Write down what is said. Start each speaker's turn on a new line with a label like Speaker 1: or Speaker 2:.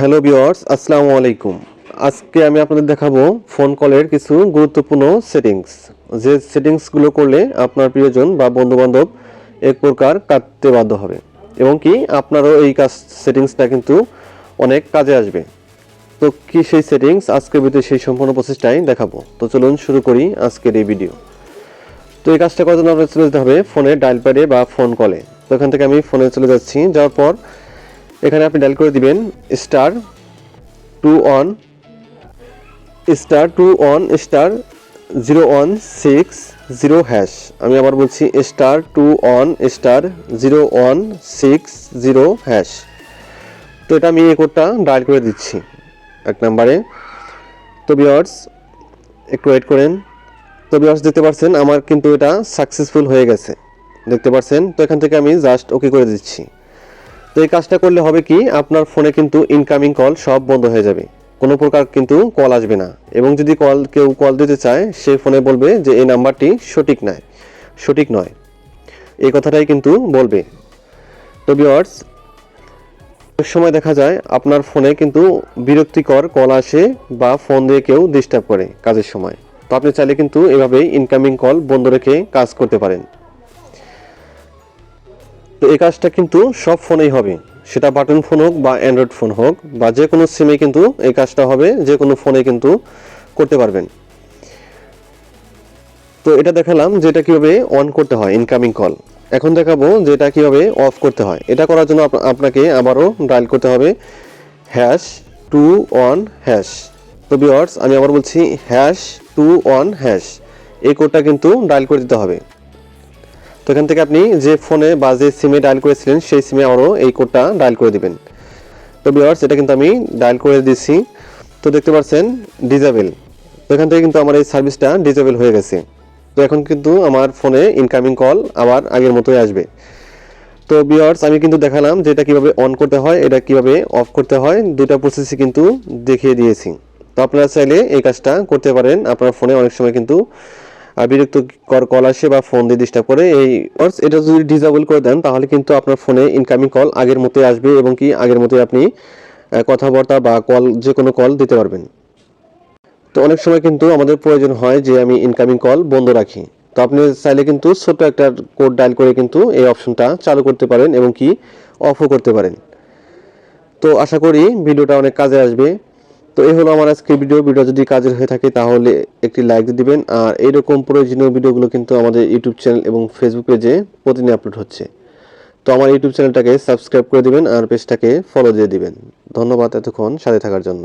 Speaker 1: Hello viewers, আসসালামু আলাইকুম। আজকে আমি আপনাদের দেখাবো ফোন কলের কিছু গুরুত্বপূর্ণ সেটিংস। যে সেটিংসগুলো করলে আপনার প্রিয়জন বা বন্ধুবান্ধব এক প্রকার কাটতে বাধ্য হবে এবং কি আপনারও এই কাজ সেটিংসটা কিন্তু অনেক কাজে আসবে। তো কি সেই সেটিংস, আজকের ভিডিওতে সেই সম্পূর্ণ প্রসেসটাই দেখাবো। তো চলুন শুরু করি আজকের এই ভিডিও। তো এই কাজটা করার জন্য আপনার চলে যেতে হবে ফোনের ডায়াল প্যাডে বা ফোন কলে। তো এখান থেকে আমি ফোনে চলে যাচ্ছি। যাওয়ার পর এখানে আপনি ডায়াল করে দিবেন স্টার 21*21*0160#। আমি আবার বলছি *21*0160#। তো এটা আমি এই কোডটা ডায়াল করে দিচ্ছি এক নম্বরে। তো ভিউয়ার্স একটু ওয়েট করেন। তো ভিউয়ার্স দেখতে পাচ্ছেন আমার কিন্তু এটা সাকসেসফুল হয়ে গেছে, দেখতে পাচ্ছেন। তো এখান থেকে আমি জাস্ট ওকে করে দিচ্ছি। তো এই কাজটা করলে হবে কি, আপনার ফোনে কিন্তু ইনকামিং কল সব বন্ধ হয়ে যাবে, কোনো প্রকার কিন্তু কল আসবে না। এবং যদি কেউ কল দিতে চায়, সেই ফোনে বলবে যে এই নাম্বারটি সঠিক নয়, এই কথাটাই কিন্তু বলবে। তো ভিউয়ার্স অনেক সময় দেখা যায় আপনার ফোনে কিন্তু বিরক্তিকর কল আসে বা ফোন দিয়ে কেউ ডিস্টার্ব করে কাজের সময়। তো আপনি চাইলে কিন্তু এভাবেই ইনকামিং কল বন্ধ রেখে কাজ করতে পারেন। তো এই কাজটা কিন্তু সব ফোনেই হবে, সেটা বাটন ফোন হোক বা অ্যান্ড্রয়েড ফোন হোক বা যে কোনো সিমে কিন্তু এই কাজটা হবে, যে কোনো ফোনে কিন্তু করতে পারবেন। তো এটা দেখালাম যে এটা কীভাবে অন করতে হয় ইনকামিং কল। এখন দেখাবো যে এটা কীভাবে অফ করতে হয়। এটা করার জন্য আপনাকে আবারও ডায়াল করতে হবে #21#। তো ভিউয়ার্স আমি আবার বলছি #21#। এই কোডটা কিন্তু ডায়াল করে দিতে হবে। তো এখান থেকে আপনি যে ফোনে বা যে সিমে ডায়াল করেছিলেন সেই সিমে আরও এই কোডটা ডায়াল করে দিবেন। তো ভিউয়ার্স এটা কিন্তু আমি ডায়াল করে দিচ্ছি। তো দেখতে পাচ্ছেন ডিজেবল। তো এখান থেকে কিন্তু আমার এই সার্ভিসটা ডিজেবল হয়ে গেছে। তো এখন কিন্তু আমার ফোনে ইনকামিং কল আবার আগের মতোই আসবে। তো ভিউয়ার্স আমি কিন্তু দেখালাম যে এটা কীভাবে অন করতে হয়, এটা কীভাবে অফ করতে হয়, দুটা প্রসেসই কিন্তু দেখিয়ে দিয়েছি। তো আপনারা চাইলে এই কাজটা করতে পারেন। আপনার ফোনে অনেক সময় কিন্তু বিরক্তিকর কল আসে বা ফোন দিয়ে ডিস্টার্ব করে। এটা যদি ডিসেবল করে দেন তাহলে কিন্তু আপনার ফোনে ইনকামিং কল আগের মতোই আসবে এবং কি আগের মতোই আপনি কথাবার্তা বা যে কোনো কল দিতে পারবেন। তো অনেক সময় কিন্তু আমাদের প্রয়োজন হয় যে আমি ইনকামিং কল বন্ধ রাখি। তো আপনি চাইলে কিন্তু ছোট্ট একটা কোড ডায়াল করে কিন্তু এই অপশনটা চালু করতে পারেন এবং কি অফও করতে পারেন। তো আশা করি ভিডিওটা অনেক কাজে আসবে। তো এই হলো আমার আজকের ভিডিও যদি কাজের হয়ে থাকে তাহলে একটি লাইক দিয়ে দিবেন। আর এইরকম প্রয়োজনীয় ভিডিওগুলো কিন্তু আমাদের ইউটিউব চ্যানেল এবং ফেসবুক পেজে প্রতিদিন আপলোড হচ্ছে। তো আমার ইউটিউব চ্যানেলটাকে সাবস্ক্রাইব করে দিবেন আর পেজটাকে ফলো দিয়ে দিবেন। ধন্যবাদ এতক্ষণ সাথে থাকার জন্য।